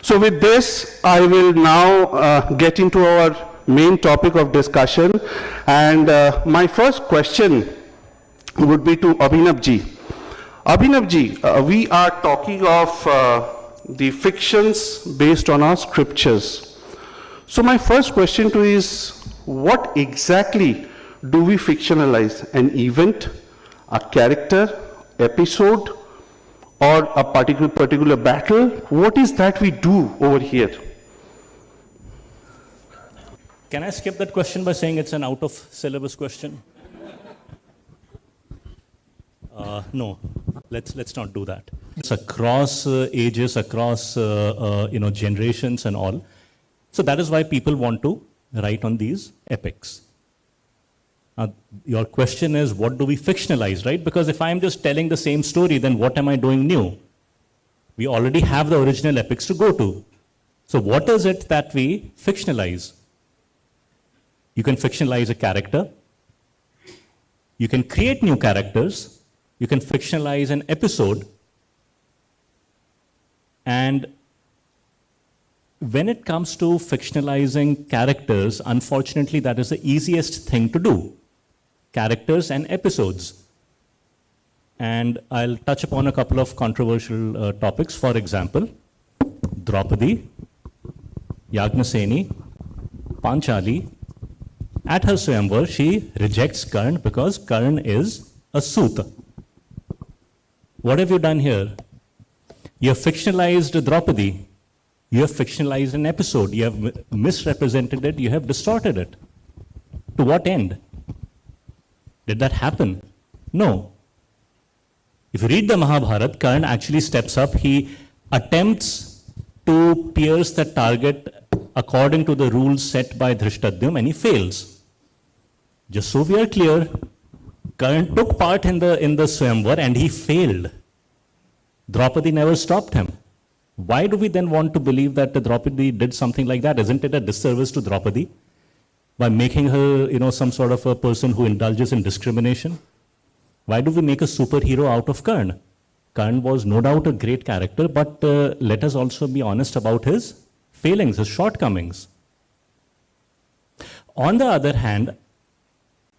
So with this, I will now get into our main topic of discussion. And my first question would be to Abhinavji. Abhinavji, we are talking of the fictions based on our scriptures. So my first question to you is, what exactly do we fictionalize? An event, a character, episode, or a particular battle? What is that we do over here? Can I skip that question by saying it's an out-of-syllabus question? No, let's not do that. It's across ages, across generations and all. So that is why people want to write on these epics. Your question is, what do we fictionalize, right? Because if I'm just telling the same story, then what am I doing new? We already have the original epics to go to. So what is it that we fictionalize? You can fictionalize a character. You can create new characters. You can fictionalize an episode. And when it comes to fictionalizing characters, unfortunately, that is the easiest thing to do. Characters and episodes. And I'll touch upon a couple of controversial topics. For example, Draupadi, Yagnaseni, Panchali. At her Swayamvar, she rejects Karn because Karn is a Suta. What have you done here? You have fictionalized Draupadi. You have fictionalized an episode. You have misrepresented it. You have distorted it. To what end? Did that happen? No. If you read the Mahabharata, Karna actually steps up. He attempts to pierce the target according to the rules set by Dhrishtadyumna, and he fails. Just so we are clear, Karna took part in the Swayamvar and he failed. Draupadi never stopped him. Why do we then want to believe that Draupadi did something like that? Isn't it a disservice to Draupadi by making her, some sort of a person who indulges in discrimination? Why do we make a superhero out of Karna? Karna was no doubt a great character, but let us also be honest about his failings, his shortcomings. On the other hand,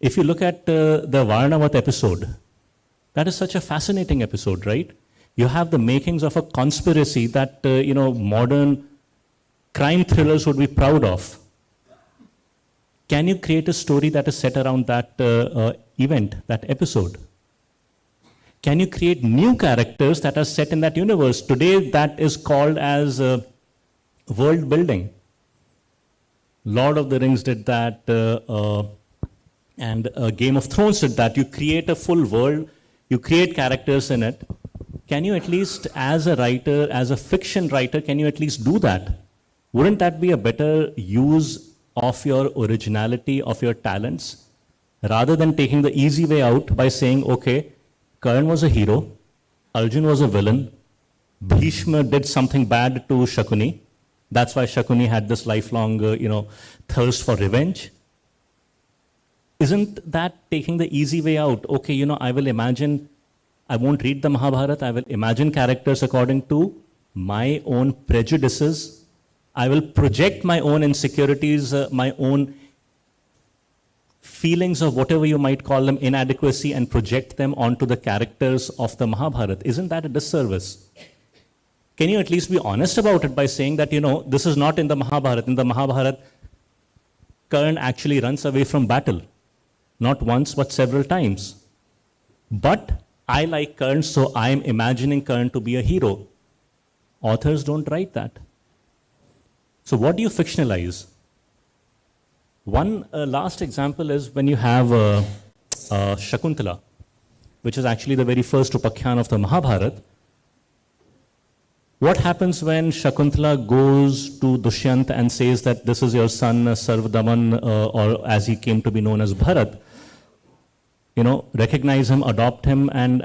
if you look at the Varnavath episode, that is such a fascinating episode, right? You have the makings of a conspiracy that, modern crime thrillers would be proud of. Can you create a story that is set around that event, that episode? Can you create new characters that are set in that universe? Today, that is called as world building. Lord of the Rings did that, and Game of Thrones did that. You create a full world, you create characters in it. Can you at least, as a writer, as a fiction writer, can you at least do that? Wouldn't that be a better use of your originality, of your talents, rather than taking the easy way out by saying, okay, Karna was a hero, Arjun was a villain, Bhishma did something bad to Shakuni. That's why Shakuni had this lifelong, thirst for revenge. Isn't that taking the easy way out? Okay, I won't read the Mahabharata. I will imagine characters according to my own prejudices. I will project my own insecurities, my own feelings of whatever you might call them, inadequacy, and project them onto the characters of the Mahabharata. Isn't that a disservice? Can you at least be honest about it by saying that, this is not in the Mahabharata. In the Mahabharata, Karna actually runs away from battle. Not once, but several times. But I like Karna, so I am imagining Karna to be a hero. Authors don't write that. So what do you fictionalize? One last example is when you have Shakuntala, which is actually the very first Upakhyan of the Mahabharata. What happens when Shakuntala goes to Dushyant and says that this is your son Sarvadaman, or as he came to be known as Bharat? Recognize him, adopt him, and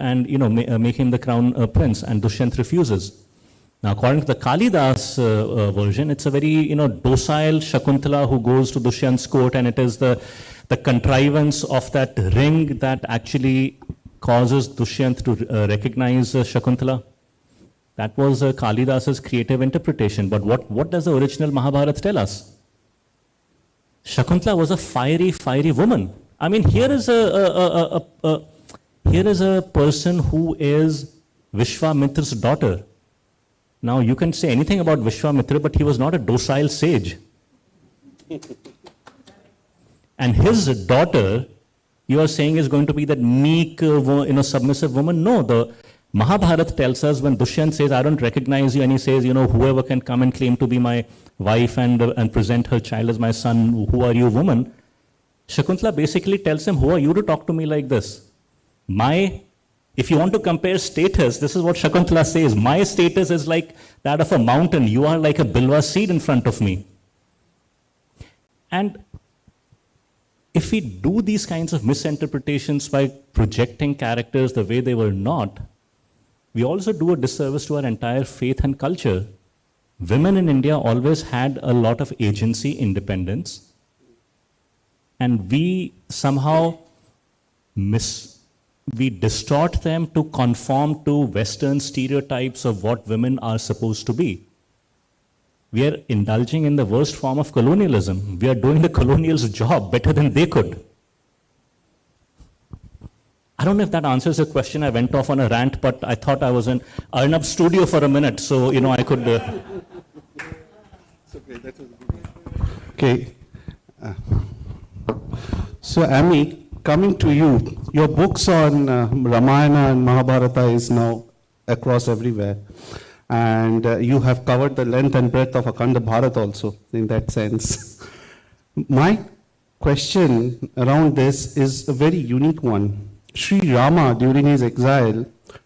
make him the crown prince, and Dushyant refuses. Now, according to the Kalidas version, it's a very docile Shakuntala who goes to Dushyant's court, and it is the contrivance of that ring that actually causes Dushyant to recognize Shakuntala. That was Kalidas's creative interpretation. But what does the original Mahabharata tell us? Shakuntala was a fiery, fiery woman. I mean, here is a person who is Vishwamitra's daughter. Now, you can say anything about Vishwamitra, but he was not a docile sage. And his daughter, you are saying, is going to be that meek, submissive woman. No, the Mahabharata tells us when Dushyant says, I don't recognize you, and he says, whoever can come and claim to be my wife and present her child as my son, who are you, woman? Shakuntala basically tells him, who are you to talk to me like this? If you want to compare status, this is what Shakuntala says. My status is like that of a mountain. You are like a bilwa seed in front of me. And if we do these kinds of misinterpretations by projecting characters the way they were not, we also do a disservice to our entire faith and culture. Women in India always had a lot of agency, independence, and we somehow we distort them to conform to Western stereotypes of what women are supposed to be. We are indulging in the worst form of colonialism. We are doing the colonials' job better than they could. I don't know if that answers your question. I went off on a rant, but I thought I was in Arnab's studio for a minute, so I could. It's okay. That was good. Okay. So, Ami, coming to you, your books on Ramayana and Mahabharata is now across everywhere. And you have covered the length and breadth of Akhanda Bharat also, in that sense. My question around this is a very unique one. Sri Rama, during his exile,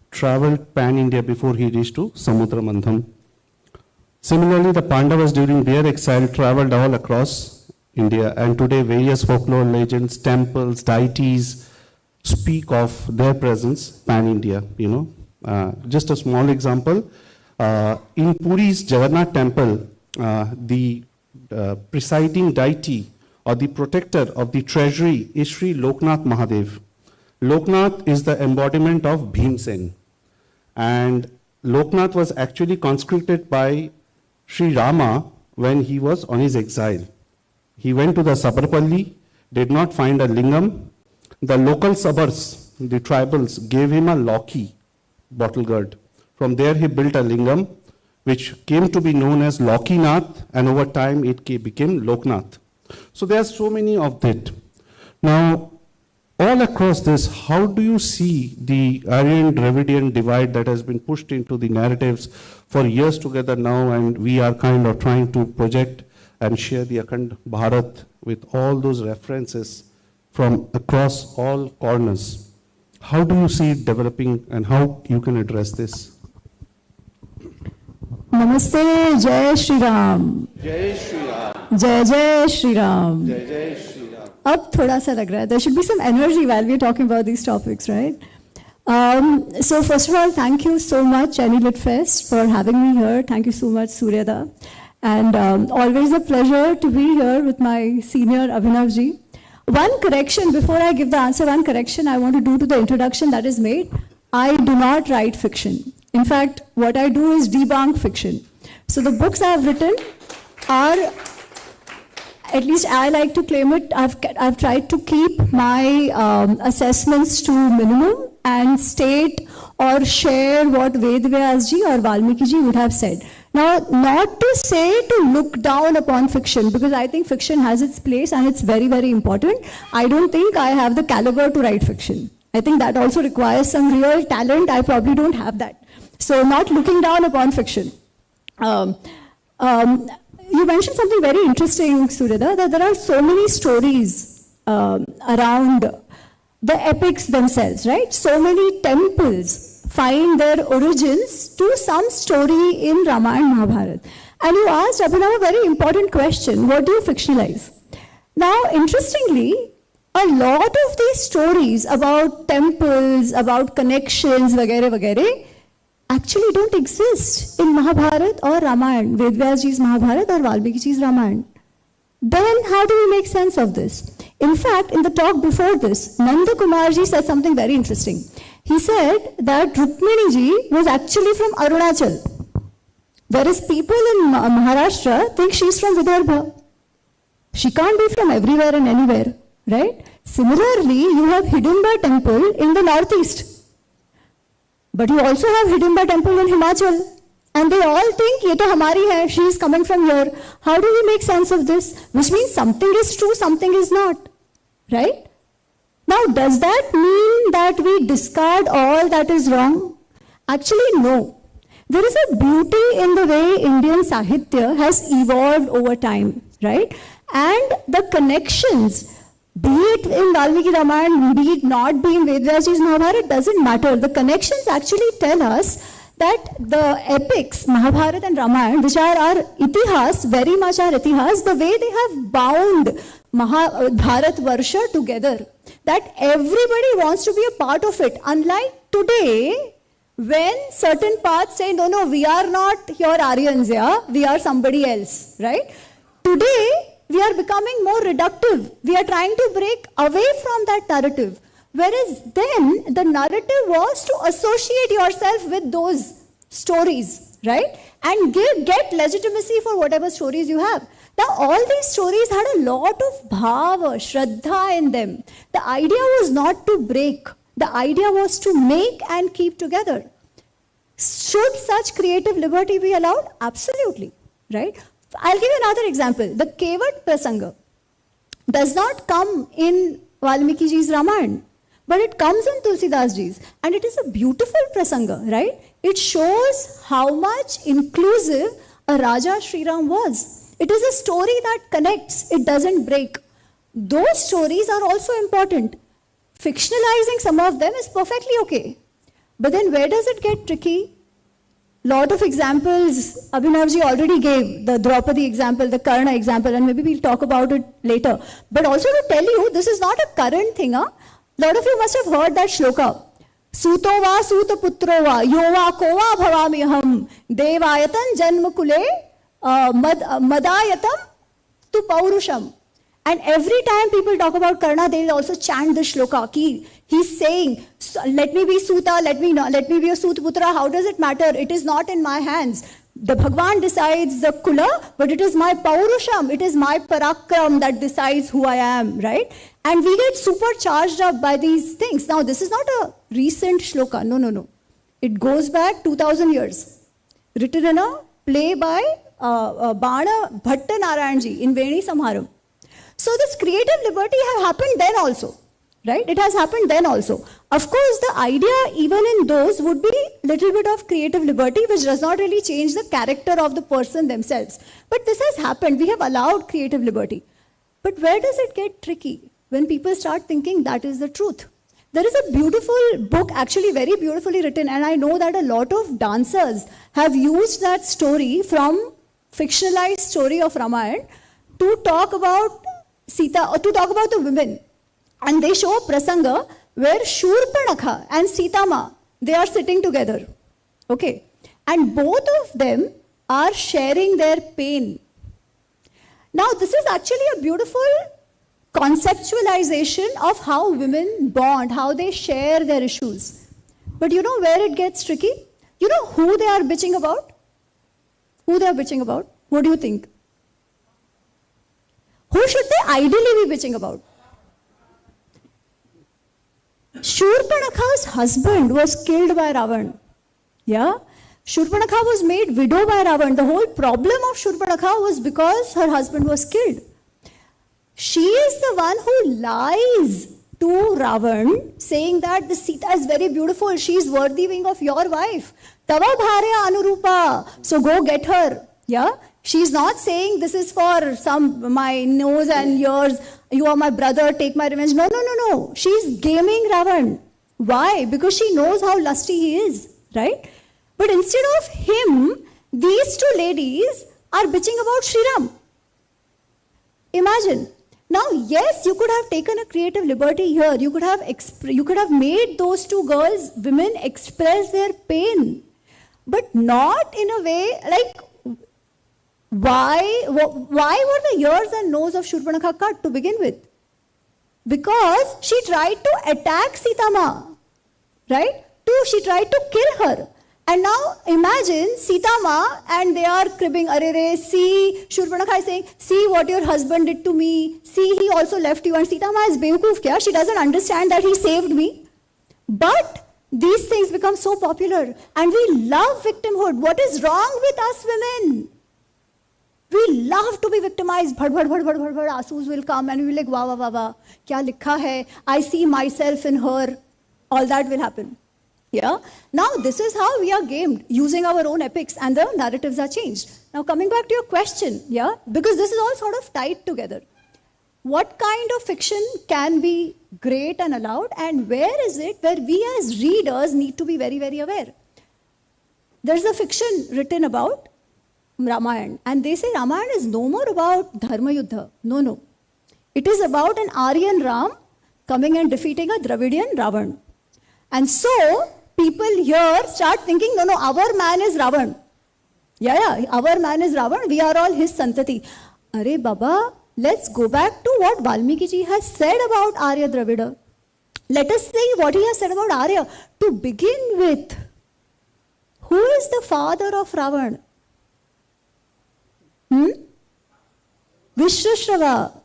traveled pan-India before he reached to Samudra Mandham. Similarly, the Pandavas during their exile traveled all across India, and today various folklore legends, temples, deities speak of their presence pan-India, Just a small example, in Puri's Jagannath temple, the presiding deity or the protector of the treasury is Sri Loknath Mahadev. Loknath is the embodiment of Bhimsen, and Loknath was actually consecrated by Sri Rama when he was on his exile. He went to the Sabarpalli, did not find a lingam. The local Sabars, the tribals, gave him a loki, bottle gourd. From there he built a lingam, which came to be known as Lokinath, and over time it became Loknath. So there are so many of that. Now, all across this, how do you see the Aryan-Dravidian divide that has been pushed into the narratives for years together now, and we are kind of trying to project and share the Akhand Bharat with all those references from across all corners? How do you see it developing, and how you can address this? Namaste, Jai Shri Ram. Jai Shri Ram. Jai Jai Shri Ram. Jai Jai Shri Ram. Ab thoda sa lag raha hai. There should be some energy while we are talking about these topics, right? So first of all, thank you so much, Lit Fest, for having me here. Thank you so much, Suryada. And always a pleasure to be here with my senior Abhinavji. One correction, before I give the answer, one correction I want to do to the introduction that is made. I do not write fiction. In fact, what I do is debunk fiction. So the books I have written are, at least I like to claim it, I've tried to keep my assessments to minimum and state or share what Ved Vyas ji or Valmiki ji would have said. Now, not to say to look down upon fiction, because I think fiction has its place and it's very, very important. I don't think I have the caliber to write fiction. I think that also requires some real talent. I probably don't have that. So not looking down upon fiction. You mentioned something very interesting, Suryada, that there are so many stories around the epics themselves, right? So many temples find their origins to some story in Ramayana Mahabharata. And you asked Abhinav a very important question: what do you fictionalize? Now, interestingly, a lot of these stories about temples, about connections, vagere, actually don't exist in Mahabharata or Ramayana, Ved Vyas ji's Mahabharata or Valmiki ji's Ramayana. Then how do we make sense of this? In fact, in the talk before this, Nanda Kumar ji said something very interesting. He said that Rukmini ji was actually from Arunachal, whereas people in Maharashtra think she's from Vidarbha. She can't be from everywhere and anywhere, right? Similarly, you have Hidimba temple in the northeast, but you also have Hidimba temple in Himachal. And they all think, ye to hamari hai, she is coming from here. How do we make sense of this? Which means something is true, something is not. Right? Now, does that mean that we discard all that is wrong? Actually, no. There is a beauty in the way Indian Sahitya has evolved over time. Right? And the connections, be it in Valmiki Ramayana, be it not be in Vedvyasaji's Mahabharata, doesn't matter. The connections actually tell us that the epics, Mahabharata and Ramayana, which are our itihas, very much our itihas, the way they have bound Bharat Varsha together, that everybody wants to be a part of it. Unlike today, when certain parts say, no, no, we are not your Aryans, yeah, we are somebody else, right? Today, we are becoming more reductive. We are trying to break away from that narrative. Whereas then, the narrative was to associate yourself with those stories, right? And get legitimacy for whatever stories you have. Now, all these stories had a lot of bhava, shraddha in them. The idea was not to break. The idea was to make and keep together. Should such creative liberty be allowed? Absolutely, right? I'll give you another example. The Kevat Prasanga does not come in Valmiki ji's Ramayana, but it comes in Tulsidas ji's, and it is a beautiful prasanga, right? It shows how much inclusive a Raja Shriram was. It is a story that connects, it doesn't break. Those stories are also important. Fictionalizing some of them is perfectly okay. But then where does it get tricky? Lot of examples Abhinavji already gave, the Draupadi example, the Karna example, and maybe we'll talk about it later. But also to tell you, this is not a current thing, huh? Lot of you must have heard that shloka. Suto va suta putro va yova kova bhavamiham devayatan janmakule madayatam tu paurusham. And every time people talk about Karna, they will also chant the shloka. He's saying, let me be Suta, let me be a Sutputra. How does it matter? It is not in my hands. The Bhagwan decides the Kula, but it is my Paurusham, it is my Parakram that decides who I am, right? And we get super charged up by these things. Now, this is not a recent shloka. No, no, no. It goes back 2000 years. Written in a play by Bana Bhatta Narayanji in Veni Samharam. So this creative liberty have happened then also, right? It has happened then also. Of course, the idea even in those would be little bit of creative liberty, which does not really change the character of the person themselves. But this has happened. We have allowed creative liberty. But where does it get tricky? When people start thinking that is the truth. There is a beautiful book, actually very beautifully written, and I know that a lot of dancers have used that story from fictionalized story of Ramayana to talk about Sita, or to talk about the women. And they show a prasanga where Shurpanakha and Sitama, they are sitting together. Okay. And both of them are sharing their pain. Now, this is actually a beautiful conceptualization of how women bond, how they share their issues. But you know where it gets tricky? You know who they are bitching about? Who they are bitching about? What do you think? Who should they ideally be bitching about? Shurpanakha's husband was killed by Ravan. Yeah? Shurpanakha was made widow by Ravan. The whole problem of Shurpanakha was because her husband was killed. She is the one who lies to Ravan, saying that the Sita is very beautiful. She is worthy of your wife. Tava bharya anurupa. So go get her. Yeah? She's not saying this is for my nose and ears, you are my brother, take my revenge. No, no, no, no. She's gaming Ravan. Why? Because she knows how lusty he is, right? But instead of him, these two ladies are bitching about Shriram. Imagine. Now, yes, you could have taken a creative liberty here. You could have made those two girls, women, express their pain. But not in a way like, why were the ears and nose of Shurpanakha cut to begin with? Because she tried to attack Sitama, right? Two, she tried to kill her. And now imagine Sita Ma, and they are cribbing, arere, see, Shurpanakha is saying, see what your husband did to me, see he also left you, and Sita Ma is bewakoof kya? She doesn't understand that he saved me. But these things become so popular, and we love victimhood. What is wrong with us women? We love to be victimized. Bhad, bhad, bhad, bhad, bhad, bhad, Asus will come, and we'll be like, wow, wow, wow, wow, kya likha hai? I see myself in her. All that will happen. Yeah. Now, this is how we are gamed, using our own epics, and the narratives are changed. Now, coming back to your question, yeah, because this is all sort of tied together. What kind of fiction can be great and allowed, and where is it where we as readers need to be very, very aware? There's a fiction written about Ramayana, and they say Ramayana is no more about Dharma Yuddha. No, no. It is about an Aryan Ram coming and defeating a Dravidian Ravan. And so, people here start thinking, no, our man is Ravan. Yeah, our man is Ravan. We are all his santati. Arey Baba, let's go back to what Valmiki ji has said about Arya Dravida. Let us see what he has said about Arya. To begin with, who is the father of Ravan? Vishrashrava.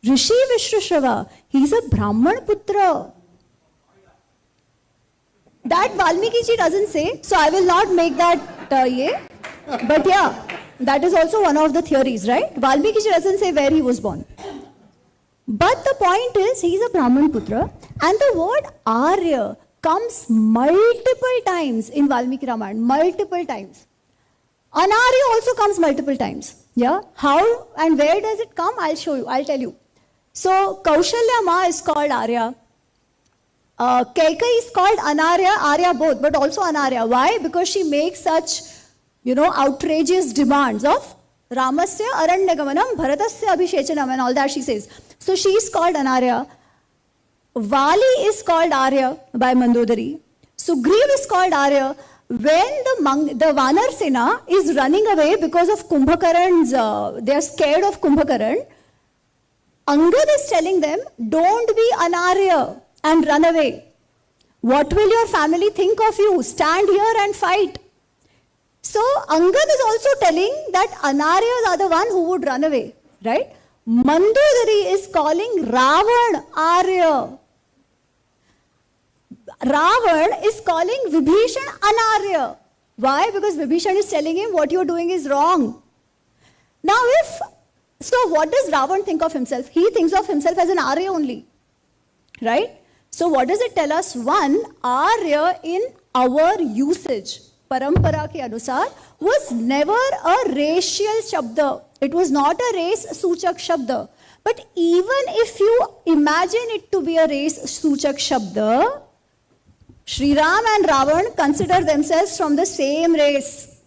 Rishi Vishrashrava. He is a Brahman Putra. That Valmiki ji doesn't say, so I will not make that but yeah, that is also one of the theories, right? Valmiki ji doesn't say where he was born. But the point is, he is a Brahman Putra, and the word Arya comes multiple times in Valmiki Ramayana, multiple times. Anarya also comes multiple times. Yeah, how and where does it come? I'll show you, I'll tell you. So, Kaushalya Ma is called Arya. Kekai is called Anarya, Arya both, but also Anarya. Why? Because she makes such, outrageous demands of Ramasya Aranyagamanam, Bharatasya Abhishechanam, and all that she says. So she is called Anarya. Vali is called Arya by Mandodari. Sugriv is called Arya. When the Vanar Sena is running away because of Kumbhakaran's, they are scared of Kumbhakaran, Angad is telling them, don't be Anarya and run away. What will your family think of you? Stand here and fight. So Angad is also telling that Anaryas are the one who would run away, right? Mandodari is calling Ravan Arya. Ravan is calling Vibhishan Anarya. Why? Because Vibhishan is telling him what you're doing is wrong. Now so what does Ravan think of himself? He thinks of himself as an Arya only, right? So what does it tell us? One, Arya in our usage, parampara ke anusar, was never a racial shabda. It was not a race suchak shabda. But even if you imagine it to be a race suchak shabda, Sri Ram and Ravan consider themselves from the same race.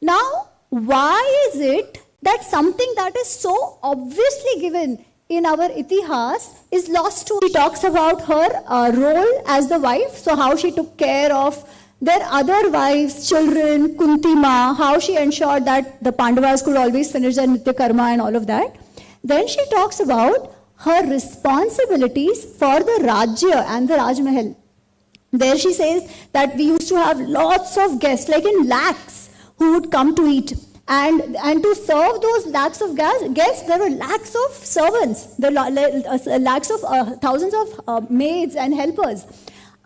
Now, why is it that something that is so obviously given in our itihas is lost to? She talks about her role as the wife, so how she took care of their other wives, children, Kunti Ma, how she ensured that the Pandavas could always finish their Nitya Karma and all of that. Then she talks about her responsibilities for the Rajya and the Raj Mahal. There she says that we used to have lots of guests, like in lakhs, who would come to eat. And to serve those lakhs of guests, there were lakhs of servants, there were lakhs of thousands of maids and helpers.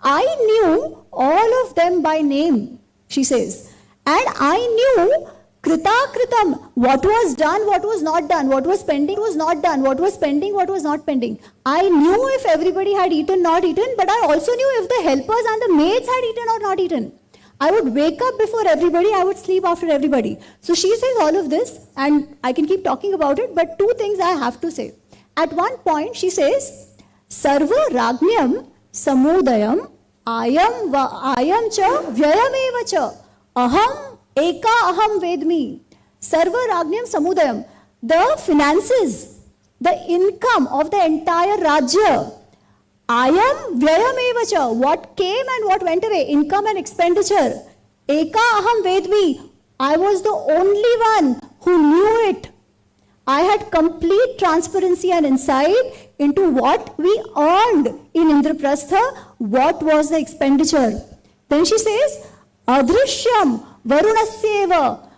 I knew all of them by name, she says. And I knew Krita Kritam, what was done, what was not done, what was pending, was not done, what was pending, what was not pending. I knew if everybody had eaten, not eaten, but I also knew if the helpers and the maids had eaten or not eaten. I would wake up before everybody, I would sleep after everybody. So she says all of this, and I can keep talking about it, but two things I have to say. At one point, she says, Sarva Ragnyam Samudayam Ayam cha Vyayameva cha Aham Eka Aham Vedmi. Sarva Ragnyam Samudayam. The finances, the income of the entire Rajya. Ayam Vyayameva cha. What came and what went away, income and expenditure. Eka Aham Vedmi. I was the only one who knew it. I had complete transparency and insight into what we earned in Indraprastha, what was the expenditure. Then she says, Adrishyam Varunasyeva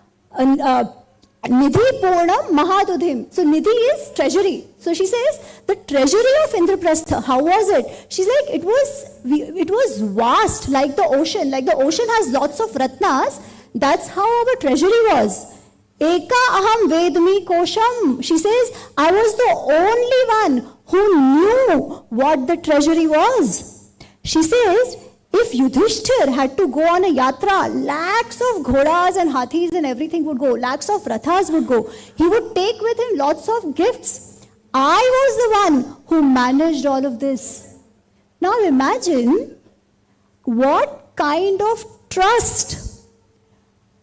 Nidhi Purnam Mahadudhim. So Nidhi is treasury. So she says, the treasury of Indraprastha, how was it? She's like, it was vast, like the ocean. Like the ocean has lots of ratnas. That's how our treasury was. Eka aham vedmi kosham. She says, I was the only one who knew what the treasury was. She says, if Yudhishthir had to go on a yatra, lakhs of ghodas and hathis and everything would go, lakhs of rathas would go. He would take with him lots of gifts. I was the one who managed all of this. Now imagine what kind of trust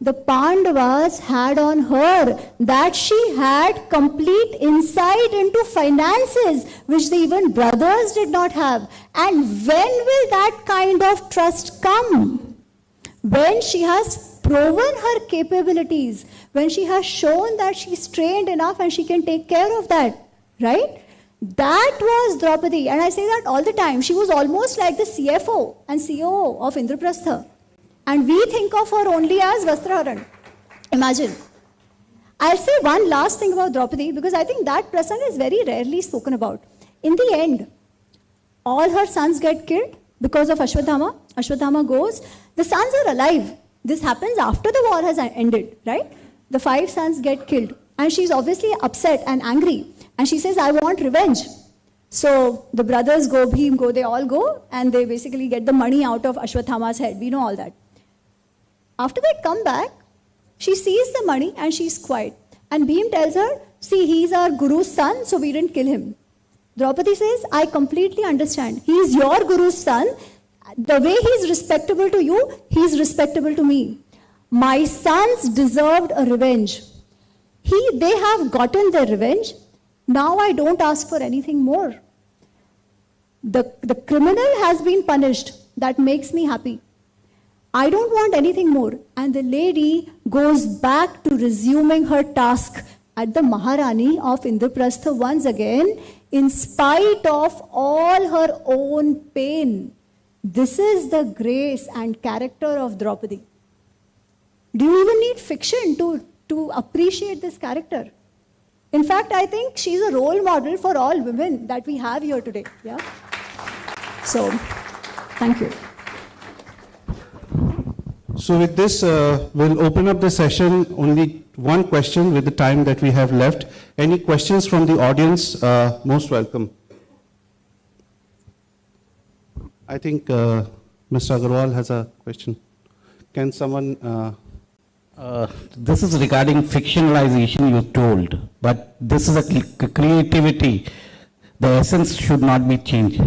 the Pandavas had on her, that she had complete insight into finances, which the even brothers did not have. And when will that kind of trust come? When she has proven her capabilities, when she has shown that she's trained enough and she can take care of that, right? That was Draupadi, and I say that all the time. She was almost like the CFO and COO of Indraprastha. And we think of her only as Vastraharan. Imagine. I'll say one last thing about Draupadi, because I think that prasanga is very rarely spoken about. In the end, all her sons get killed because of Ashwatthama. Ashwatthama goes. The sons are alive. This happens after the war has ended, right? The 5 sons get killed. And she's obviously upset and angry. And she says, I want revenge. So the brothers go, Bhim go, they all go, and they basically get the money out of Ashwatthama's head. We know all that. After they come back, she sees the money and she's quiet. And Bhim tells her, see, he's our guru's son, so we didn't kill him. Draupadi says, I completely understand. He's your guru's son. The way he's respectable to you, he's respectable to me. My sons deserved a revenge. They have gotten their revenge. Now I don't ask for anything more. The criminal has been punished. That makes me happy. I don't want anything more. And the lady goes back to resuming her task at the Maharani of Indraprastha once again, in spite of all her own pain. This is the grace and character of Draupadi. Do you even need fiction to appreciate this character? In fact, I think she's a role model for all women that we have here today. Yeah. So, thank you. So with this, we'll open up the session. Only one question with the time that we have left. Any questions from the audience? Most welcome. I think Mr. Agarwal has a question. Can someone... This is regarding fictionalization you told, but this is a creativity. The essence should not be changed.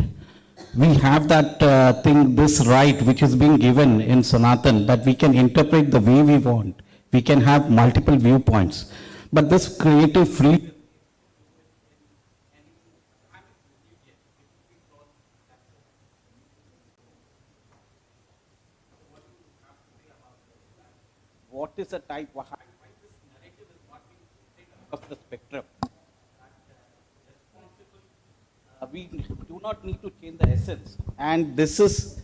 We have that thing, this right which is being given in Sanatan, that we can interpret the way we want. We can have multiple viewpoints. But this creative freedom, what is the type, why this narrative is not being taken across the spectrum? We do not need to change the essence. And this is,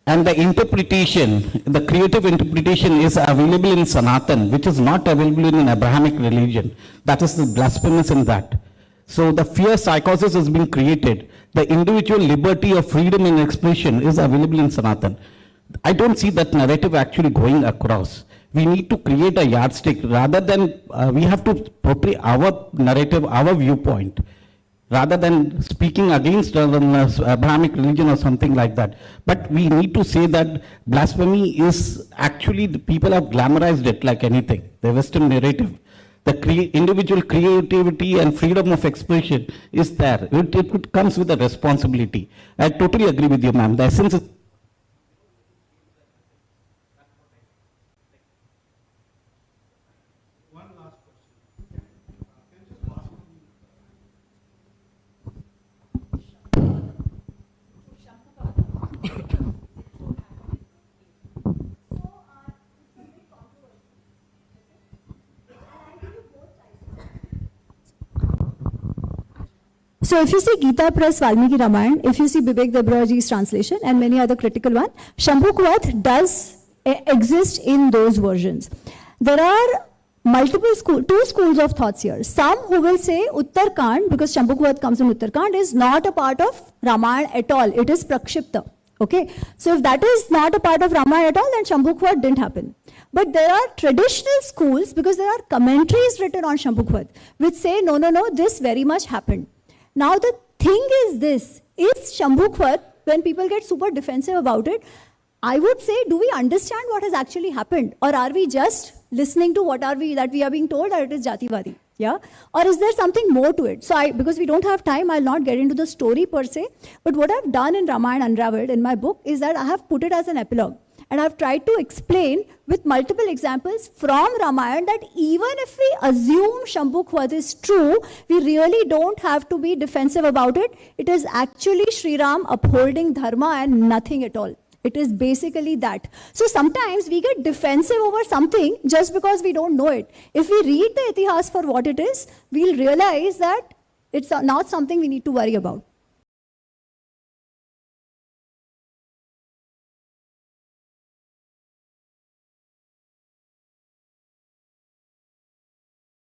and the interpretation, the creative interpretation is available in Sanatan, which is not available in an Abrahamic religion. That is the blasphemous in that. So the fear psychosis has been created. The individual liberty of freedom in expression is available in Sanatan. I don't see that narrative actually going across. We need to create a yardstick rather than, we have to portray our narrative, our viewpoint, rather than speaking against Abrahamic religion or something like that. But we need to say that blasphemy is actually, the people have glamorized it like anything, the Western narrative. The individual creativity and freedom of expression is there. It comes with a responsibility. I totally agree with you, ma'am. The essence is So if you see Gita Press Valmiki Ramayana, if you see Bibek Debraji's translation and many other critical ones, Shambhukwat does exist in those versions. There are two schools of thoughts here. Some who will say Uttarkand, because Shambhukwat comes in Uttarkand, is not a part of Ramayana at all. It is Prakshipta. Okay, so if that is not a part of Ramayana at all, then Shambhukwat didn't happen. But there are traditional schools, because there are commentaries written on Shambhukwat, which say, no, this very much happened. Now the thing is this, is Shambhukwat, when people get super defensive about it, I would say, do we understand what has actually happened? Or are we just listening to that we are being told that it is Jativadi? Yeah? Or is there something more to it? So because we don't have time, I'll not get into the story per se. But what I've done in Ramayana Unraveled in my book is that I have put it as an epilogue. And I've tried to explain with multiple examples from Ramayana that even if we assume Shambhukwat is true, we really don't have to be defensive about it. It is actually Sri Ram upholding dharma and nothing at all. It is basically that. So sometimes we get defensive over something just because we don't know it. If we read the Itihas for what it is, we'll realize that it's not something we need to worry about.